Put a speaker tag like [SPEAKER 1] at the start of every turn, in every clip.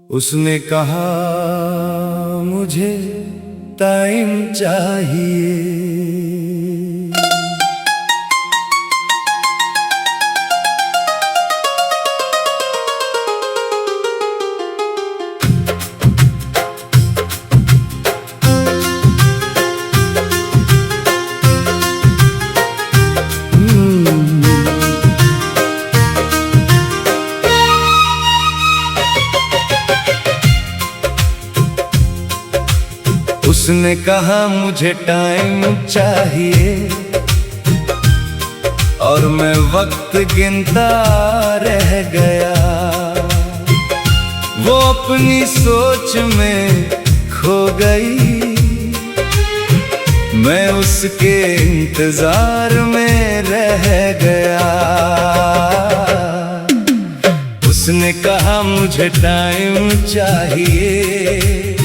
[SPEAKER 1] उसने कहा मुझे टाइम चाहिए। उसने कहा मुझे टाइम चाहिए और मैं वक्त गिनता रह गया। वो अपनी सोच में खो गई, मैं उसके इंतजार में रह गया। उसने कहा मुझे टाइम चाहिए,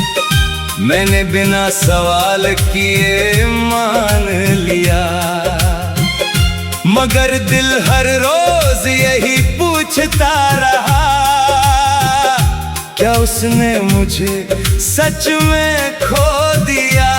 [SPEAKER 1] मैंने बिना सवाल किए मान लिया। मगर दिल हर रोज यही पूछता रहा, क्या उसने मुझे सच में खो दिया।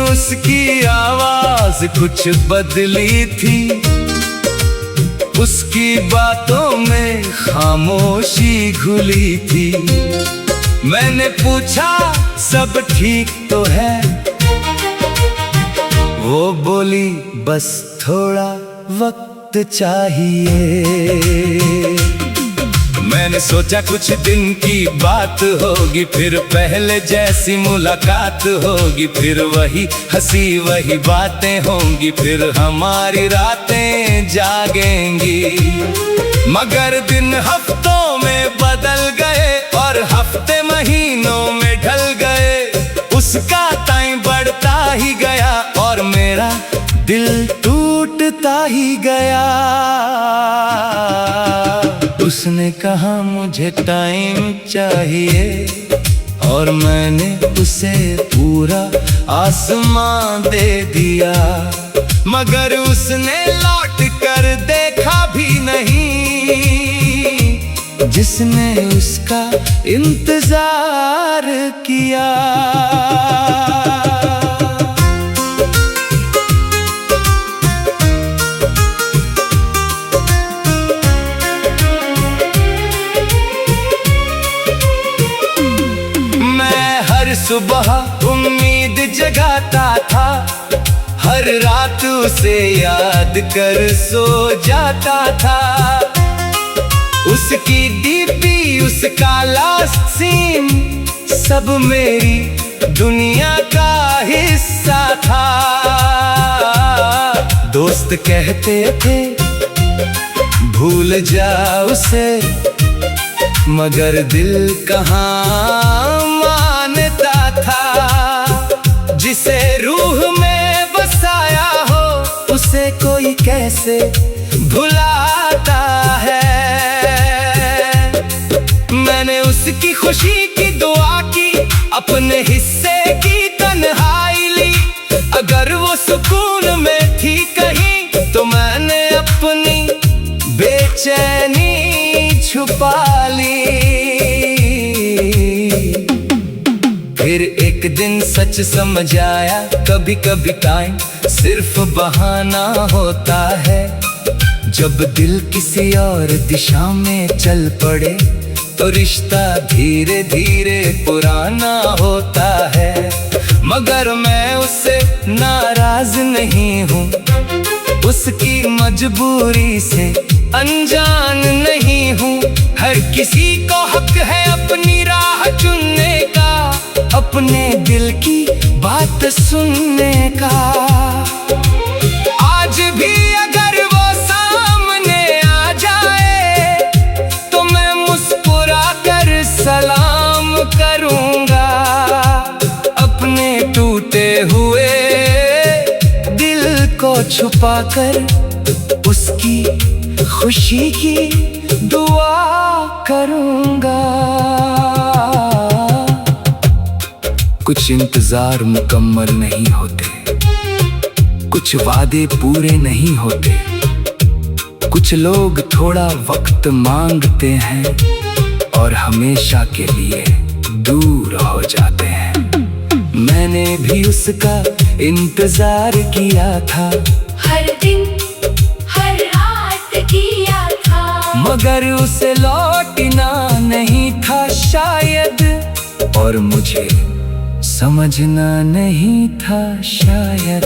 [SPEAKER 1] उसकी आवाज कुछ बदली थी, उसकी बातों में खामोशी घुली थी। मैंने पूछा सब ठीक तो है, वो बोली बस थोड़ा वक्त चाहिए। मैंने सोचा कुछ दिन की बात होगी, फिर पहले जैसी मुलाकात होगी, फिर वही हंसी वही बातें होंगी, फिर हमारी रातें जागेंगी। मगर दिन हफ्तों में बदल गए और हफ्ते महीनों में ढल गए। उसका टाइम बढ़ता ही गया और मेरा दिल टूटता ही गया। उसने कहा मुझे टाइम चाहिए और मैंने उसे पूरा आसमां दे दिया। मगर उसने लौट कर देखा भी नहीं, जिसने उसका इंतजार किया। सुबह उम्मीद जगाता था, हर रात उसे याद कर सो जाता था। उसकी डीपी उसका लास्ट सीन सब मेरी दुनिया का हिस्सा था। दोस्त कहते थे भूल जा उसे, मगर दिल कहाँ मानता था। जिसे रूह में बसाया हो उसे कोई कैसे भुलाता है। मैंने उसकी खुशी की दुआ की, अपने हिस्से की तन्हाई ली। अगर वो सुकून में थी कहीं तो मैंने अपनी बेचैनी छुपा ली। फिर एक दिन सच समझ आया, कभी कभी टाइम सिर्फ बहाना होता है। जब दिल किसी और दिशा में चल पड़े तो रिश्ता धीरे धीरे पुराना होता है। मगर मैं उससे नाराज नहीं हूँ, उसकी मजबूरी से अनजान नहीं हूँ। हर किसी को हक है अपनी राह चुनने का, अपने दिल की बात सुनने का। आज भी अगर वो सामने आ जाए तो मैं मुस्कुरा कर सलाम करूँगा। अपने टूटे हुए दिल को छुपा कर उसकी खुशी की दुआ करूँगा। कुछ इंतजार मुकम्मल नहीं होते, कुछ वादे पूरे नहीं होते, कुछ लोग थोड़ा वक्त मांगते हैं और हमेशा के लिए दूर हो जाते हैं। मैंने भी उसका इंतजार किया था,
[SPEAKER 2] हर दिन हर रात किया था,
[SPEAKER 1] मगर उसे लौटना नहीं था शायद, और मुझे समझना नहीं था शायद।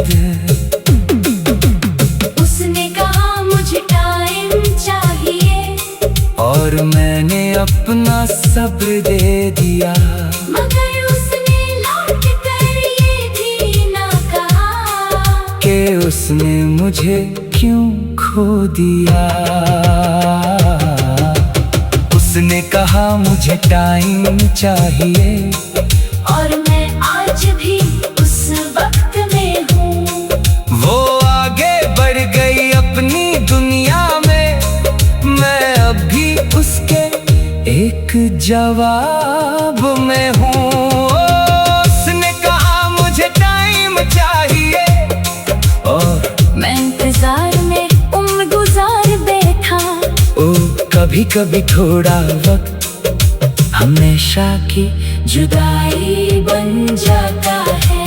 [SPEAKER 2] उसने कहा मुझे टाइम चाहिए,
[SPEAKER 1] और मैंने अपना सब्र दे दिया,
[SPEAKER 2] मगर उसने लौट कर ये भी ना कहा
[SPEAKER 1] कि उसने मुझे क्यों खो दिया। उसने कहा मुझे टाइम चाहिए,
[SPEAKER 2] और मैं आज भी उस वक्त में हूँ।
[SPEAKER 1] वो आगे बढ़ गई अपनी दुनिया में, मैं अभी उसके एक जवाब में हूँ। उसने कहा मुझे टाइम चाहिए, और
[SPEAKER 2] मैं इंतजार में उम्र गुजार बैठा।
[SPEAKER 1] ओ कभी कभी थोड़ा वक्त हमेशा की
[SPEAKER 2] जुदाई बन जाता है।